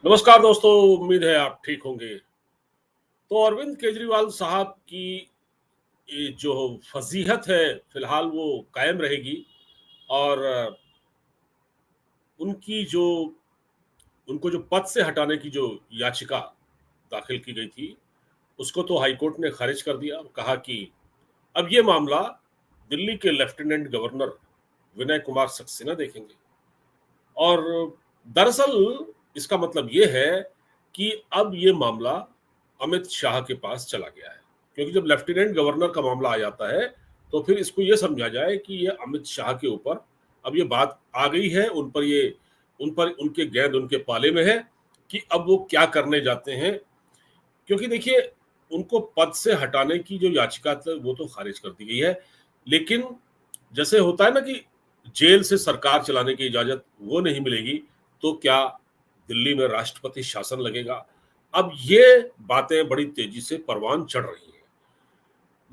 नमस्कार दोस्तों, उम्मीद है आप ठीक होंगे। तो अरविंद केजरीवाल साहब की ये जो फ़ज़ीहत है, फ़िलहाल वो कायम रहेगी और उनकी जो उनको जो पद से हटाने की जो याचिका दाखिल की गई थी, उसको तो हाई कोर्ट ने ख़ारिज कर दिया और कहा कि अब ये मामला दिल्ली के लेफ्टिनेंट गवर्नर विनय कुमार सक्सेना देखेंगे। और दरअसल इसका मतलब ये है कि अब ये मामला अमित शाह के पास चला गया है, क्योंकि जब लेफ्टिनेंट गवर्नर का मामला आ जाता है तो फिर इसको ये समझा जाए कि ये अमित शाह के ऊपर अब ये बात आ गई है, उन पर उनके गेंद उनके पाले में है कि अब वो क्या करने जाते हैं। क्योंकि देखिए, उनको पद से हटाने की जो याचिका थी वो तो खारिज कर दी गई है, लेकिन जैसे होता है ना कि जेल से सरकार चलाने की इजाजत वो नहीं मिलेगी, तो क्या दिल्ली में राष्ट्रपति शासन लगेगा? अब ये बातें बड़ी तेजी से परवान चढ़ रही हैं।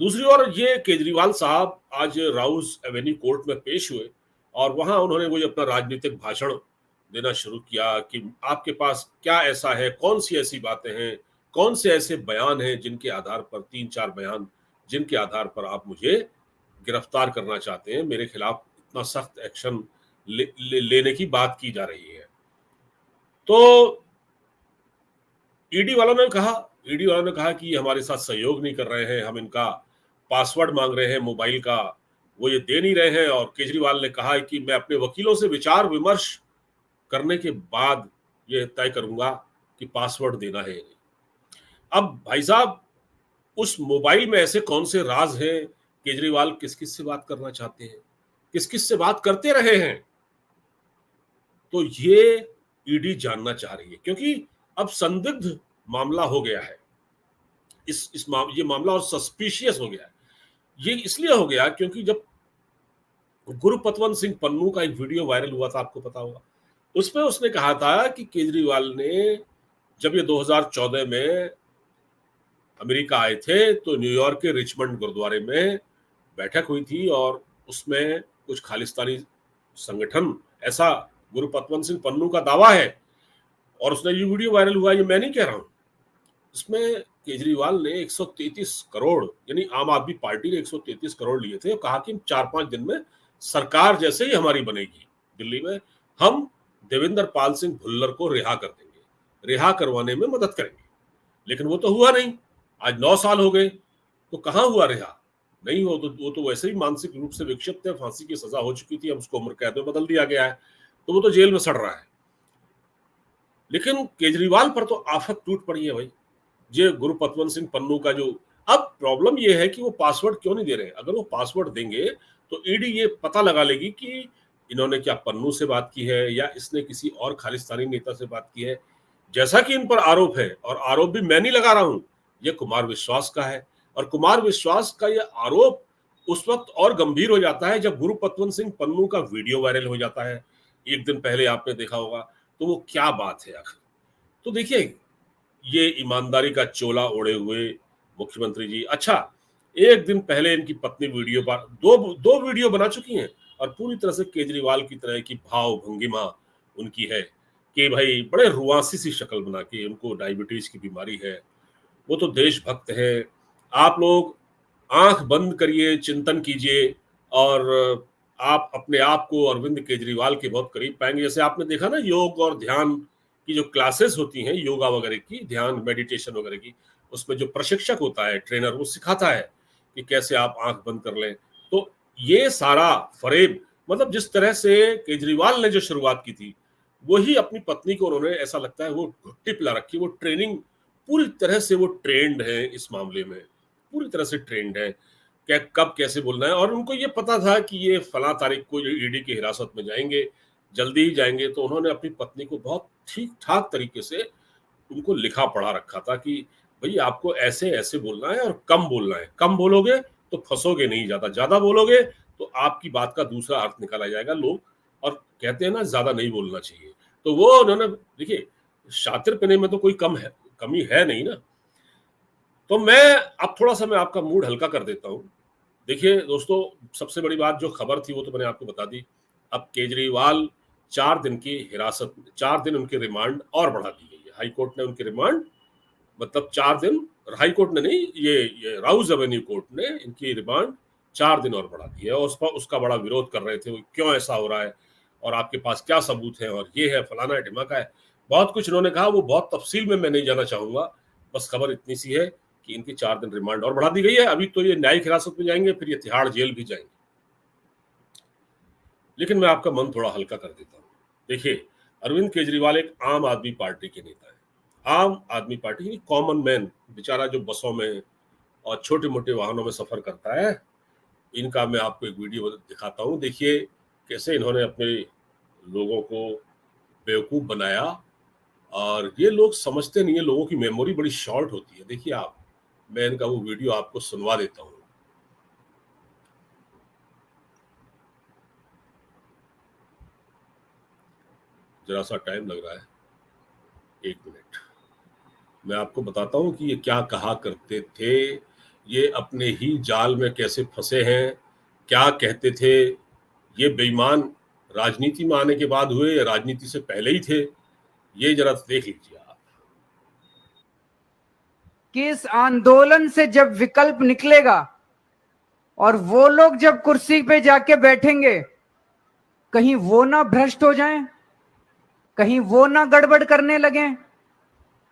दूसरी ओर ये केजरीवाल साहब आज राउस एवेन्यू कोर्ट में पेश हुए और वहां उन्होंने वही अपना राजनीतिक भाषण देना शुरू किया कि आपके पास क्या ऐसा है, कौन सी ऐसी बातें हैं, कौन से ऐसे बयान हैं जिनके आधार पर 3-4 बयान जिनके आधार पर आप मुझे गिरफ्तार करना चाहते हैं, मेरे खिलाफ इतना सख्त एक्शन लेने की बात की जा रही है। तो ईडी वालों ने कहा कि ये हमारे साथ सहयोग नहीं कर रहे हैं, हम इनका पासवर्ड मांग रहे हैं मोबाइल का, वो ये दे नहीं रहे हैं। और केजरीवाल ने कहा है कि मैं अपने वकीलों से विचार विमर्श करने के बाद ये तय करूंगा कि पासवर्ड देना है या नहीं। अब भाई साहब, उस मोबाइल में ऐसे कौन से राज हैं, केजरीवाल किस किस से बात करना चाहते हैं, किस किस से बात करते रहे हैं, तो ये ईडी जानना चाह रही है, क्योंकि अब संदिग्ध मामला हो गया है। ये मामला और सस्पिशियस हो गया है। ये इसलिए हो गया क्योंकि जब गुरुपतवंत सिंह पन्नू का एक वीडियो वायरल हुआ था, आपको पता होगा, उसमें उसने कहा था कि केजरीवाल ने जब ये 2014 में अमेरिका आए थे तो न्यूयॉर्क के रिचमंड गुरुद्वारे में बैठक हुई थी और उसमें कुछ खालिस्तानी संगठन, ऐसा गुरुपतवंत सिंह पन्नू का दावा है और उसने ये वीडियो वायरल हुआ, ये मैं नहीं कह रहा हूं। इसमें केजरीवाल ने 133 करोड़, यानी आम आदमी पार्टी ने 133 करोड़ लिए थे और कहा कि 4-5 दिन में सरकार जैसे ही हमारी बनेगी दिल्ली में, हम देवेंद्र पाल सिंह भुल्लर को रिहा कर देंगे, रिहा करवाने में मदद करेंगे। लेकिन वो तो हुआ नहीं। आज 9 साल हो गए, तो कहाँ हुआ रिहा? नहीं हो तो वो तो वैसे ही मानसिक रूप से विक्षिप्त है, फांसी की सजा हो चुकी थी, अब उसको उम्र कैद में बदल दिया गया है, तो वो तो जेल में सड़ रहा है। लेकिन केजरीवाल पर तो आफत टूट पड़ी है भाई। ये गुरुपतवंत सिंह पन्नू का जो, अब प्रॉब्लम ये है कि वो पासवर्ड क्यों नहीं दे रहे हैं। अगर वो पासवर्ड देंगे तो ईडी ये पता लगा लेगी कि इन्होंने क्या पन्नू से बात की है या इसने किसी और खालिस्तानी नेता से बात की है। जैसा कि इन पर आरोप है, और आरोप भी मैं नहीं लगा रहा हूं, ये कुमार विश्वास का है। और कुमार विश्वास का ये आरोप उस वक्त और गंभीर हो जाता है जब गुरुपतवंत सिंह पन्नू का वीडियो वायरल हो जाता है। एक दिन पहले आपने देखा होगा, तो वो क्या बात है आखिर। तो देखिए, ये ईमानदारी का चोला ओढ़े हुए मुख्यमंत्री जी, अच्छा, एक दिन पहले इनकी पत्नी वीडियो पर दो दो वीडियो बना चुकी हैं और पूरी तरह से केजरीवाल की तरह की भाव भंगिमा उनकी है कि भाई बड़े रुआसी सी शक्ल बना के, उनको डायबिटीज की बीमारी है, वो तो देशभक्त है। आप लोग आंख बंद करिए, चिंतन कीजिए और आप अपने आप को अरविंद केजरीवाल के बहुत करीब पाएंगे। जैसे आपने देखा ना, योग और ध्यान की जो क्लासेस होती हैं, योगा वगैरह की, ध्यान मेडिटेशन वगैरह की, उसमें जो प्रशिक्षक होता है, ट्रेनर, वो सिखाता है कि कैसे आप आंख बंद कर लें। तो ये सारा फरेब, मतलब जिस तरह से केजरीवाल ने जो शुरुआत की थी, वही अपनी पत्नी को उन्होंने, ऐसा लगता है वो घुट्टी पिला रखी। वो ट्रेनिंग पूरी तरह से, वो ट्रेंड है इस मामले में, पूरी तरह से ट्रेंड है क्या कब कैसे बोलना है। और उनको ये पता था कि ये फला तारीख को ईडी की हिरासत में जाएंगे, जल्दी ही जाएंगे, तो उन्होंने अपनी पत्नी को बहुत ठीक ठाक तरीके से उनको लिखा पढ़ा रखा था कि भाई आपको ऐसे ऐसे बोलना है और कम बोलना है, कम बोलोगे तो फंसोगे नहीं, ज्यादा ज्यादा बोलोगे तो आपकी बात का दूसरा अर्थ निकाला जाएगा। लोग और कहते हैं ना, ज्यादा नहीं बोलना चाहिए। तो वो उन्होंने, देखिए, शातिर पने में तो कोई कमी है नहीं ना। तो मैं अब थोड़ा सा, मैं आपका मूड हल्का कर देता हूँ। देखिए दोस्तों, सबसे बड़ी बात जो खबर थी वो तो मैंने आपको बता दी। अब केजरीवाल 4 दिन की हिरासत, 4 दिन उनकी रिमांड और बढ़ा दी गई हाई कोर्ट ने उनकी रिमांड मतलब 4 दिन, हाई कोर्ट ने नहीं, ये राउज एवेन्यू कोर्ट ने इनकी रिमांड 4 दिन और बढ़ा दी है। और उसका बड़ा विरोध कर रहे थे, वो क्यों ऐसा हो रहा है और आपके पास क्या सबूत है और ये है फलाना है ढिमाका है, बहुत कुछ इन्होंने कहा। वो बहुत तफसील में मैं नहीं जाना चाहूंगा, बस खबर इतनी सी है कि इनकी 4 दिन रिमांड और बढ़ा दी गई है। अभी तो ये न्यायिक हिरासत में जाएंगे, फिर ये तिहाड़ जेल भी जाएंगे। लेकिन मैं आपका मन थोड़ा हल्का कर देता हूँ। देखिए, अरविंद केजरीवाल एक आम आदमी पार्टी के नेता है। आम आदमी पार्टी, कॉमन मैन बेचारा जो बसों में और छोटे मोटे वाहनों में सफर करता है। इनका मैं आपको एक वीडियो दिखाता हूँ। देखिए कैसे इन्होंने अपने लोगों को बेवकूफ बनाया। और ये लोग समझते नहीं है, लोगों की मेमोरी बड़ी शॉर्ट होती है। देखिए आप, मैं इनका वो वीडियो आपको सुनवा देता हूँ। जरा सा टाइम लग रहा है, 1 मिनट। मैं आपको बताता हूँ कि ये क्या कहा करते थे, ये अपने ही जाल में कैसे फंसे हैं, क्या कहते थे। ये बेईमान राजनीति में आने के बाद हुए या राजनीति से पहले ही थे, ये जरा देख लीजिए आप। कि इस आंदोलन से जब विकल्प निकलेगा और वो लोग जब कुर्सी पे जाके बैठेंगे, कहीं वो ना भ्रष्ट हो जाएं, कहीं वो ना गड़बड़ करने लगे।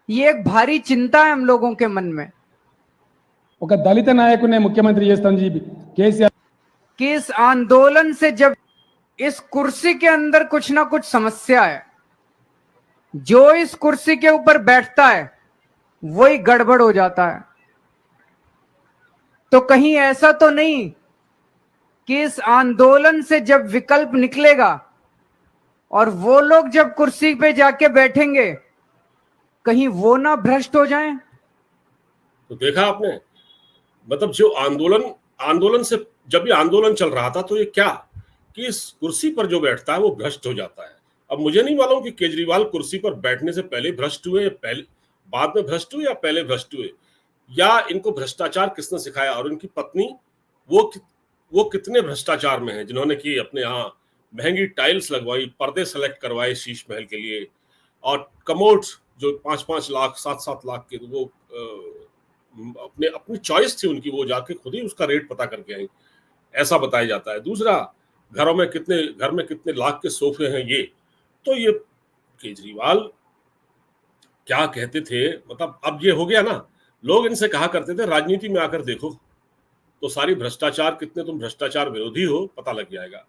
ये एक भारी चिंता है हम लोगों के मन में। ఒక దళిత నాయకునే ముఖ్యమంత్రి చేస్తాను చెప్పి కేసీఆర్ कि इस आंदोलन से जब इस कुर्सी के अंदर कुछ ना कुछ समस्या है, जो इस कुर्सी के ऊपर बैठता है वही गड़बड़ हो जाता है। तो कहीं ऐसा तो नहीं कि इस आंदोलन से जब विकल्प निकलेगा और वो लोग जब कुर्सी पे जाके बैठेंगे, कहीं वो ना भ्रष्ट हो जाएं। तो देखा आपने, मतलब जो आंदोलन से, जब ये आंदोलन चल रहा था तो ये क्या कि इस कुर्सी पर जो बैठता है वो भ्रष्ट हो जाता है। अब मुझे नहीं मालूम कि केजरीवाल कुर्सी पर बैठने से पहले भ्रष्ट हुए या पहले बाद में भ्रष्ट हुए या पहले भ्रष्ट हुए, या इनको भ्रष्टाचार किसने सिखाया। और इनकी पत्नी वो कितने भ्रष्टाचार में है, जिन्होंने की अपने यहाँ महंगी टाइल्स लगवाई, पर्दे सेलेक्ट करवाए शीश महल के लिए, और कमोड्स जो 5-5 लाख 7-7 लाख के, वो अपनी चॉइस थी उनकी, वो जाके खुद ही उसका रेट पता करके आई, ऐसा बताया जाता है। दूसरा, घर में कितने लाख के सोफे हैं ये। तो ये केजरीवाल क्या कहते थे, मतलब अब ये हो गया ना, लोग इनसे कहा करते थे राजनीति में आकर देखो तो सारी भ्रष्टाचार, कितने तुम भ्रष्टाचार विरोधी हो पता लग जाएगा।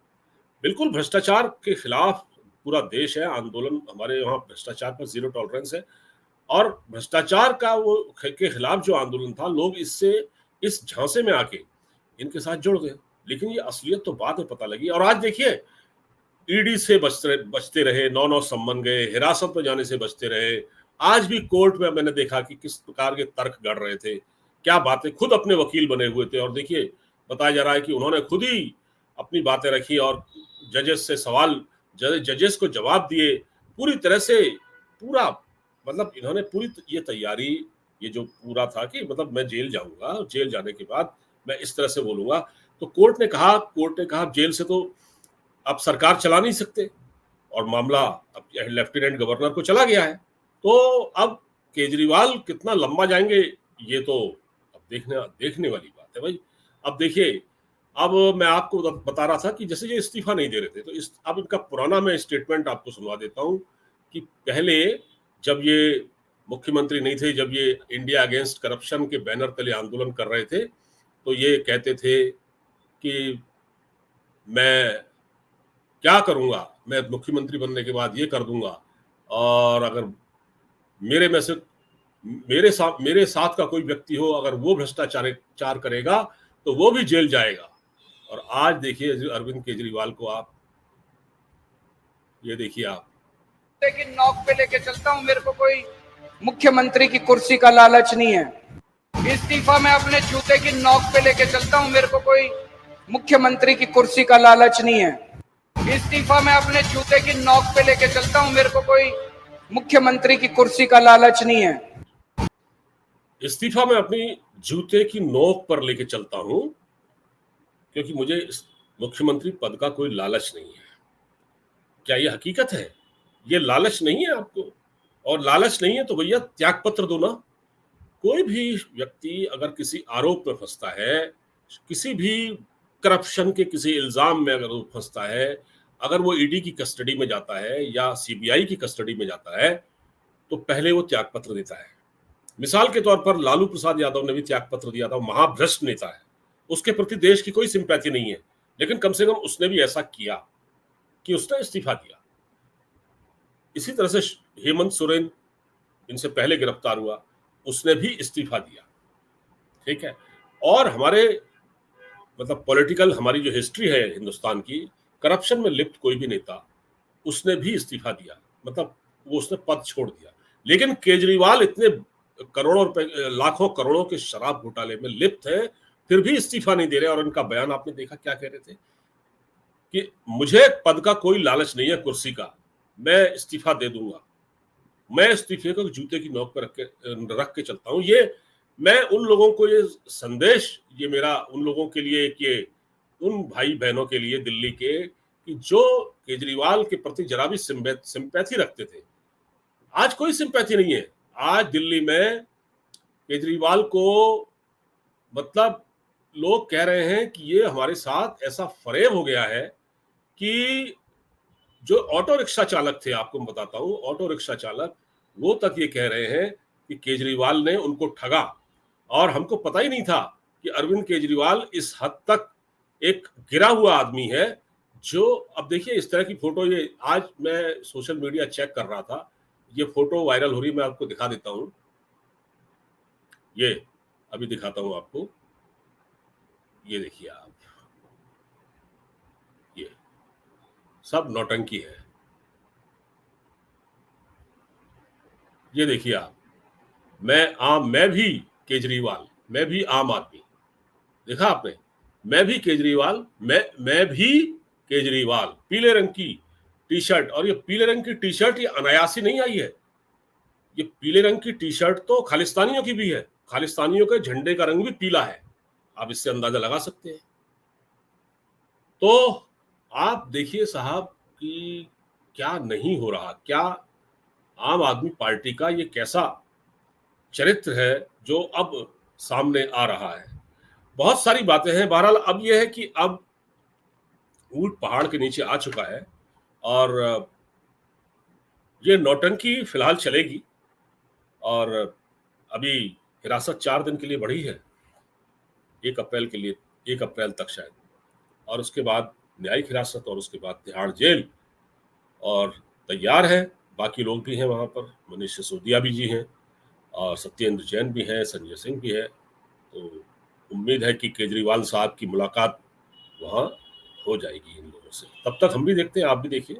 बिल्कुल भ्रष्टाचार के खिलाफ पूरा देश है, आंदोलन हमारे यहाँ भ्रष्टाचार पर 0 टॉलरेंस है। और भ्रष्टाचार का वो के खिलाफ जो आंदोलन था, लोग इस झांसे में आके इनके साथ जुड़ गए। लेकिन ये असलियत तो बाद में पता लगी। और आज देखिए, ईडी से बचते रहे, 9 सम्मन गए, हिरासत में जाने से बचते रहे। आज भी कोर्ट में मैंने देखा कि किस प्रकार के तर्क गढ़ रहे थे, क्या बातें, खुद अपने वकील बने हुए थे। और देखिए, बताया जा रहा है कि उन्होंने खुद ही अपनी बातें रखी और जजेस को जवाब दिए पूरी तरह से। पूरा मतलब इन्होंने पूरी ये तैयारी, ये जो पूरा था कि मतलब मैं जेल जाऊंगा, जेल जाने के बाद मैं इस तरह से बोलूंगा। तो कोर्ट ने कहा जेल से तो अब सरकार चला नहीं सकते, और मामला अब लेफ्टिनेंट गवर्नर को चला गया है। तो अब केजरीवाल कितना लंबा जाएंगे, ये तो अब देखने वाली बात है भाई। अब देखिए, अब मैं आपको बता रहा था कि जैसे ये इस्तीफा नहीं दे रहे थे, तो अब इनका पुराना मैं स्टेटमेंट आपको सुनवा देता हूँ कि पहले जब ये मुख्यमंत्री नहीं थे, जब ये इंडिया अगेंस्ट करप्शन के बैनर तले आंदोलन कर रहे थे, तो ये कहते थे कि मैं क्या करूंगा, मैं मुख्यमंत्री बनने के बाद ये कर दूंगा, और अगर मेरे साथ का कोई व्यक्ति हो, अगर वो भ्रष्टाचार करेगा तो वो भी जेल जाएगा। और आज देखिए अरविंद केजरीवाल को आप, ये देखिए आप, लेकिन नौक पे लेके चलता हूं, मेरे को कोई मुख्यमंत्री की कुर्सी का लालच नहीं है। इस्तीफा मैं अपने जूते की नौक पे लेके चलता हूं, मेरे को कोई मुख्यमंत्री की कुर्सी का लालच नहीं है। इस्तीफा मैं अपने जूते की नौक पे लेके चलता हूं, मेरे को कोई मुख्यमंत्री की कुर्सी का लालच नहीं है। इस्तीफा मैं अपनी जूते की नोक पर लेके चलता हूं, क्योंकि मुझे मुख्यमंत्री पद का कोई लालच नहीं है। क्या ये हकीकत है? ये लालच नहीं है आपको? और लालच नहीं है तो भैया त्याग पत्र दो ना। कोई भी व्यक्ति अगर किसी आरोप में फंसता है, किसी भी करप्शन के किसी इल्जाम में अगर वो फंसता है, अगर वो ईडी की कस्टडी में जाता है या सीबीआई की कस्टडी में जाता है, तो पहले वो त्याग पत्र देता है। मिसाल के तौर पर लालू प्रसाद यादव ने भी त्याग पत्र दिया था, महाभ्रष्ट नेता है, उसके प्रति देश की कोई सिंपैथी नहीं है, लेकिन कम से कम उसने भी ऐसा किया कि उसने इस्तीफा दिया। इसी तरह से हेमंत सोरेन इनसे पहले गिरफ्तार हुआ, उसने भी इस्तीफा दिया। ठीक है। और हमारे मतलब पॉलिटिकल हमारी जो हिस्ट्री है हिंदुस्तान की, करप्शन में लिप्त कोई भी नेता उसने भी इस्तीफा दिया, मतलब वो उसने पद छोड़ दिया। लेकिन केजरीवाल इतने करोड़ों रुपए, लाखों करोड़ों के शराब घोटाले में लिप्त है, फिर भी इस्तीफा नहीं दे रहे। और उनका बयान आपने देखा क्या कह रहे थे कि मुझे पद का कोई लालच नहीं है, कुर्सी का, मैं इस्तीफा दे दूंगा, मैं इस्तीफे को जूते की नोक पर रख के चलता हूं। ये मैं उन लोगों को ये संदेश, ये मेरा उन लोगों के लिए, कि उन भाई बहनों के लिए दिल्ली के, कि जो केजरीवाल के प्रति जरा भी सिंपैथी रखते थे, आज कोई सिंपैथी नहीं है। आज दिल्ली में केजरीवाल को मतलब लोग कह रहे हैं कि ये हमारे साथ ऐसा फरेब हो गया है कि जो ऑटो रिक्शा चालक थे, आपको मैं बताता हूं, ऑटो रिक्शा चालक वो तक ये कह रहे हैं कि केजरीवाल ने उनको ठगा। और हमको पता ही नहीं था कि अरविंद केजरीवाल इस हद तक एक गिरा हुआ आदमी है। जो अब देखिए इस तरह की फोटो, ये आज मैं सोशल मीडिया चेक कर रहा था, ये फोटो वायरल हो रही, मैं आपको दिखा देता हूं, ये अभी दिखाता हूं आपको, ये देखिए आप, ये सब नौटंकी है। ये देखिए आप, मैं भी केजरीवाल, मैं भी आम आदमी, देखा आपने, मैं भी केजरीवाल, मैं भी केजरीवाल, पीले रंग की टी शर्ट। और ये पीले रंग की टी शर्ट ये अनायासी नहीं आई है, ये पीले रंग की टी शर्ट तो खालिस्तानियों की भी है, खालिस्तानियों के झंडे का रंग भी पीला है, आप इससे अंदाजा लगा सकते हैं। तो आप देखिए साहब कि क्या नहीं हो रहा, क्या आम आदमी पार्टी का ये कैसा चरित्र है जो अब सामने आ रहा है। बहुत सारी बातें हैं। बहरहाल अब यह है कि अब ऊंट पहाड़ के नीचे आ चुका है और ये नौटंकी फिलहाल चलेगी। और अभी हिरासत 4 दिन के लिए बढ़ी है, 1 अप्रैल के लिए, 1 अप्रैल तक शायद, और उसके बाद न्यायिक हिरासत और उसके बाद तिहाड़ जेल। और तैयार है, बाकी लोग भी हैं वहां पर, मनीष सिसोदिया भी जी हैं और सत्येंद्र जैन भी हैं, संजय सिंह भी है। तो उम्मीद है कि केजरीवाल साहब की मुलाकात वहाँ हो जाएगी इन लोगों से। तब तक हम भी देखते हैं, आप भी देखिए।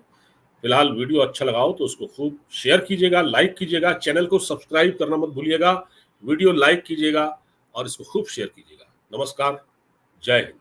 फिलहाल वीडियो अच्छा लगा हो तो उसको खूब शेयर कीजिएगा, लाइक कीजिएगा, चैनल को सब्सक्राइब करना मत भूलिएगा, वीडियो लाइक कीजिएगा और इसको खूब शेयर कीजिएगा। नमस्कार, जय हिंद।